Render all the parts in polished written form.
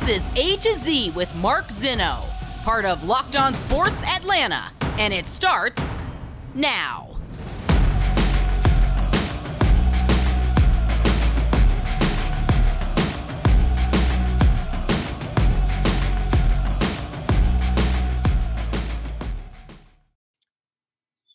This is A to Z with Mark Zinno, part of Locked On Sports Atlanta, and it starts now.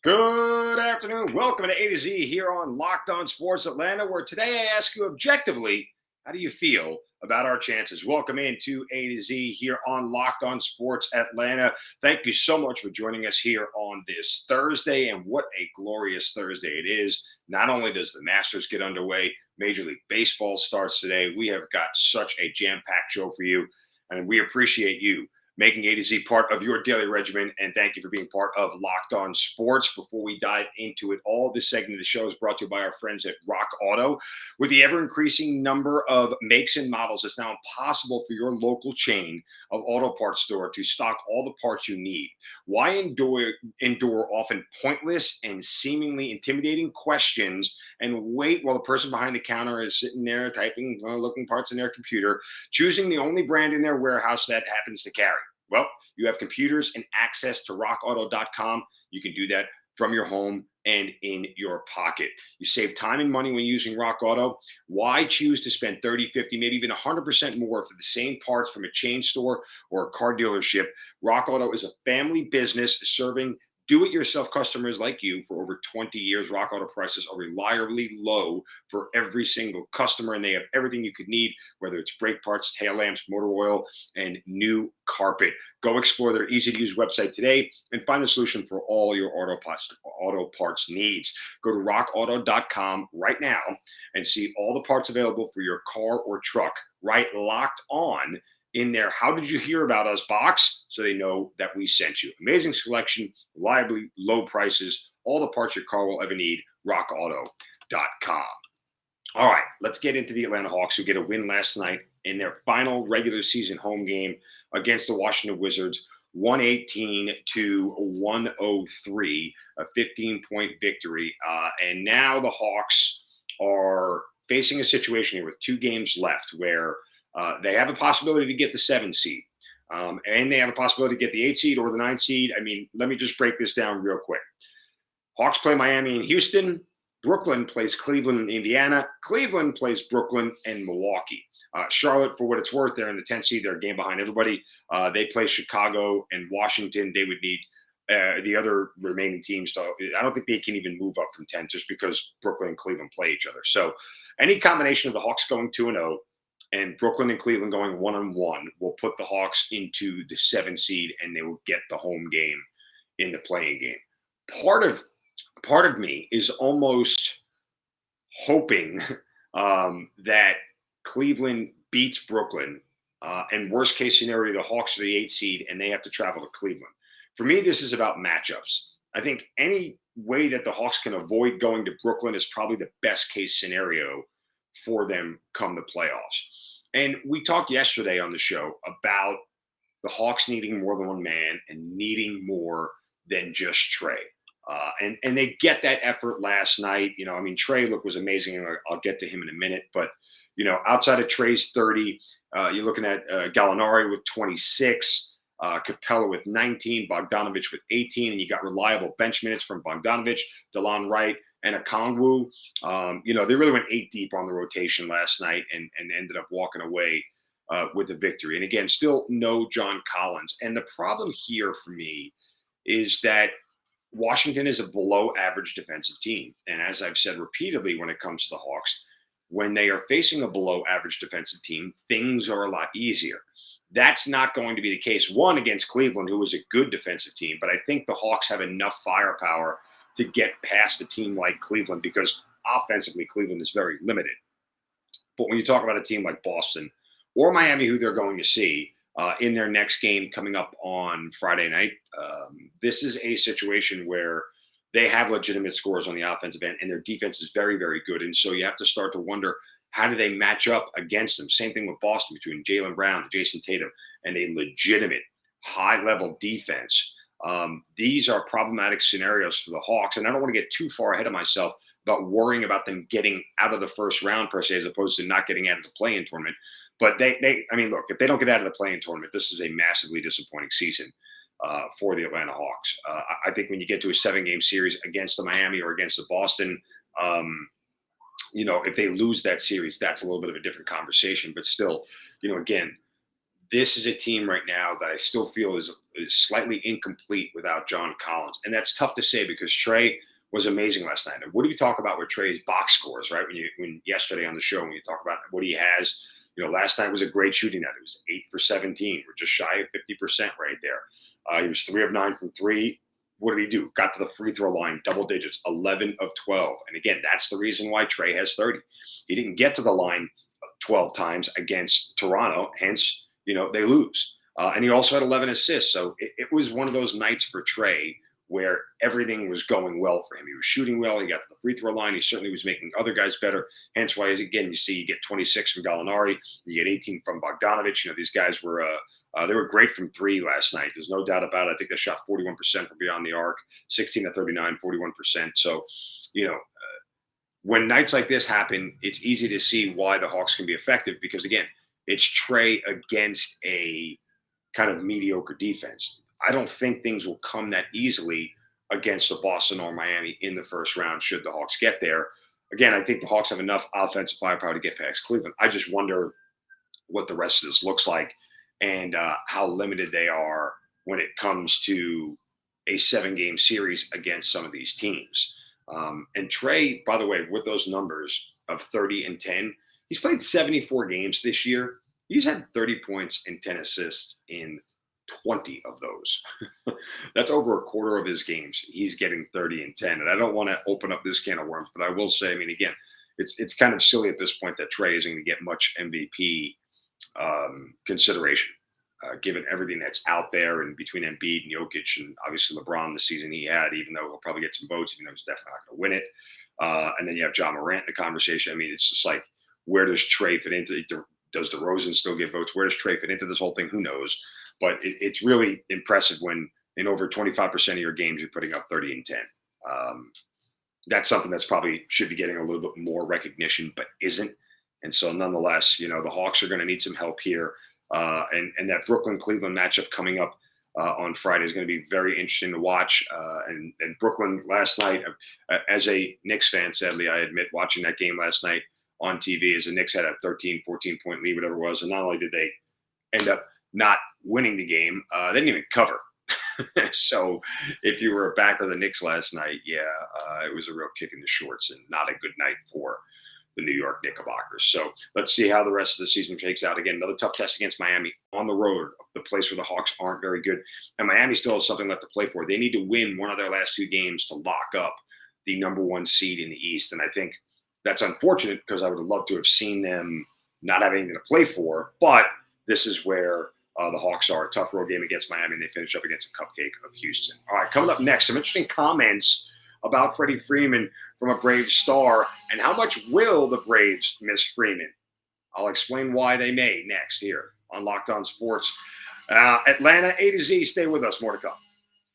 Good afternoon. Welcome to A to Z here on Locked On Sports Atlanta, where today I ask you objectively, how do you feel about our chances? Welcome into A to Z here on Locked On Sports Atlanta. Thank you so much for joining us here on this Thursday, and what a glorious Thursday it is. Not only does the Masters get underway, Major League Baseball starts today. We have got such a jam-packed show for you, and we appreciate you making A to Z part of your daily regimen, and thank you for being part of Locked On Sports. Before we dive into it all, this segment of the show is brought to you by our friends at Rock Auto. With the ever-increasing number of makes and models, it's now impossible for your local chain of auto parts store to stock all the parts you need. Why endure often pointless and seemingly intimidating questions and wait while the person behind the counter is sitting there typing, looking parts in their computer, choosing the only brand in their warehouse that happens to carry? Well, you have computers and access to rockauto.com. You can do that from your home and in your pocket. You save time and money when using Rock Auto. Why choose to spend 30, 50, maybe even 100% more for the same parts from a chain store or a car dealership? Rock Auto is a family business serving do-it-yourself customers like you for over 20 years. Rock Auto prices are reliably low for every single customer, and they have everything you could need, whether it's brake parts, tail lamps, motor oil, and new carpet. Go explore their easy-to-use website today and find a solution for all your auto parts needs. Go to rockauto.com right now and see all the parts available for your car or truck. Right, Locked On in their How Did You Hear About Us box, so they know that we sent you. Amazing selection, reliably low prices, all the parts your car will ever need, rockauto.com. All right, let's get into the Atlanta Hawks, who get a win last night in their final regular season home game against the Washington Wizards, 118-103, a 15-point victory. And now the Hawks are facing a situation here with 2 games left where they have a possibility to get the 7 seed. And they have a possibility to get the 8 seed or the 9 seed. I mean, let me just break this down real quick. Hawks play Miami and Houston. Brooklyn plays Cleveland and Indiana. Cleveland plays Brooklyn and Milwaukee. Charlotte, for what it's worth, they're in the 10th seed. They're a game behind everybody. They play Chicago and Washington. They would need the other remaining teams to, I don't think they can even move up from 10 just because Brooklyn and Cleveland play each other. So any combination of the Hawks going 2-0 and Brooklyn and Cleveland going 1-1 will put the Hawks into the 7 seed, and they will get the home game in the playing game. Part of me is almost hoping that Cleveland beats Brooklyn, and worst case scenario, the Hawks are the 8 seed and they have to travel to Cleveland. For me, this is about matchups. I think any way that the Hawks can avoid going to Brooklyn is probably the best case scenario for them come the playoffs. And we talked yesterday on the show about the Hawks needing more than one man and needing more than just Trae. And they get that effort last night. You know, I mean, Trae, look, was amazing. And I'll get to him in a minute. But, you know, outside of Trae's 30, you're looking at Gallinari with 26, Capella with 19, Bogdanovich with 18, and you got reliable bench minutes from Bogdanovich, DeLon Wright, and Okongwu. You know, they really went 8 deep on the rotation last night and ended up walking away with a victory. And again, still no John Collins. And the problem here for me is that Washington is a below average defensive team. And as I've said repeatedly when it comes to the Hawks, when they are facing a below average defensive team, things are a lot easier. That's not going to be the case, one, against Cleveland, who is a good defensive team. But I think the Hawks have enough firepower to get past a team like Cleveland because offensively, Cleveland is very limited. But when you talk about a team like Boston or Miami, who they're going to see in their next game coming up on Friday night, this is a situation where they have legitimate scores on the offensive end, and their defense is very, very good. And so you have to start to wonder, how do they match up against them? Same thing with Boston between Jaylen Brown and Jason Tatum and a legitimate high-level defense. These are problematic scenarios for the Hawks, and I don't want to get too far ahead of myself, about worrying about them getting out of the first round per se, as opposed to not getting out of the play-in tournament. But I mean, look, if they don't get out of the play-in tournament, this is a massively disappointing season for the Atlanta Hawks. I think when you get to a 7-game series against the Miami or against the Boston, if they lose that series, that's a little bit of a different conversation. But still, again, this is a team right now that I still feel is slightly incomplete without John Collins. And that's tough to say because Trae was amazing last night. And what do you talk about with Trae's box scores, right? When yesterday on the show, when you talk about what he has, last night was a great shooting night. It was 8 for 17. We're just shy of 50% right there. He was 3 of 9 from 3. What did he do? Got to the free throw line, double digits, 11 of 12. And again, that's the reason why Trae has 30. He didn't get to the line 12 times against Toronto, hence, they lose. And he also had 11 assists. So it was one of those nights for Trae where everything was going well for him. He was shooting well. He got to the free throw line. He certainly was making other guys better. Hence why, again, you see you get 26 from Gallinari. You get 18 from Bogdanovich. These guys were they were great from 3 last night. There's no doubt about it. I think they shot 41% from beyond the arc, 16 to 39, 41%. So, when nights like this happen, it's easy to see why the Hawks can be effective because, again, it's Trae against a kind of mediocre defense. I don't think things will come that easily against the Boston or Miami in the first round should the Hawks get there. Again, I think the Hawks have enough offensive firepower to get past Cleveland. I just wonder what the rest of this looks like and how limited they are when it comes to a 7-game series against some of these teams. And Trae, by the way, with those numbers of 30 and 10, he's played 74 games this year. He's had 30 points and 10 assists in 20 of those. That's over a quarter of his games. He's getting 30 and 10. And I don't want to open up this can of worms, but I will say, again, it's kind of silly at this point that Trae isn't going to get much MVP consideration, given everything that's out there and between Embiid and Jokic and obviously LeBron the season he had, even though he'll probably get some votes, even though he's definitely not going to win it. And then you have John Morant in the conversation. It's just like, where does Trae fit into it? Does DeRozan still get votes? Where does Trae fit into this whole thing? Who knows? But it's really impressive when in over 25% of your games you're putting up 30 and 10. That's something that's probably should be getting a little bit more recognition, but isn't. And so nonetheless, the Hawks are going to need some help here. And that Brooklyn-Cleveland matchup coming up on Friday is going to be very interesting to watch. And Brooklyn last night, as a Knicks fan, sadly, I admit, watching that game last night on TV, as the Knicks had a 13, 14-point lead, whatever it was. And not only did they end up not winning the game, they didn't even cover. So if you were a backer of the Knicks last night, it was a real kick in the shorts and not a good night for the New York Knickerbockers. So let's see how the rest of the season shakes out. Again, another tough test against Miami on the road, the place where the Hawks aren't very good. And Miami still has something left to play for. They need to win one of their last 2 games to lock up the number 1 seed in the East. And I think that's unfortunate because I would have loved to have seen them not have anything to play for. But this is where the Hawks are. A tough road game against Miami, and they finish up against a cupcake of Houston. All right, coming up next, some interesting comments about Freddie Freeman from a Braves star, and how much will the Braves miss Freeman? I'll explain why they may next here on Locked On Sports. Atlanta A to Z. Stay with us. More to come.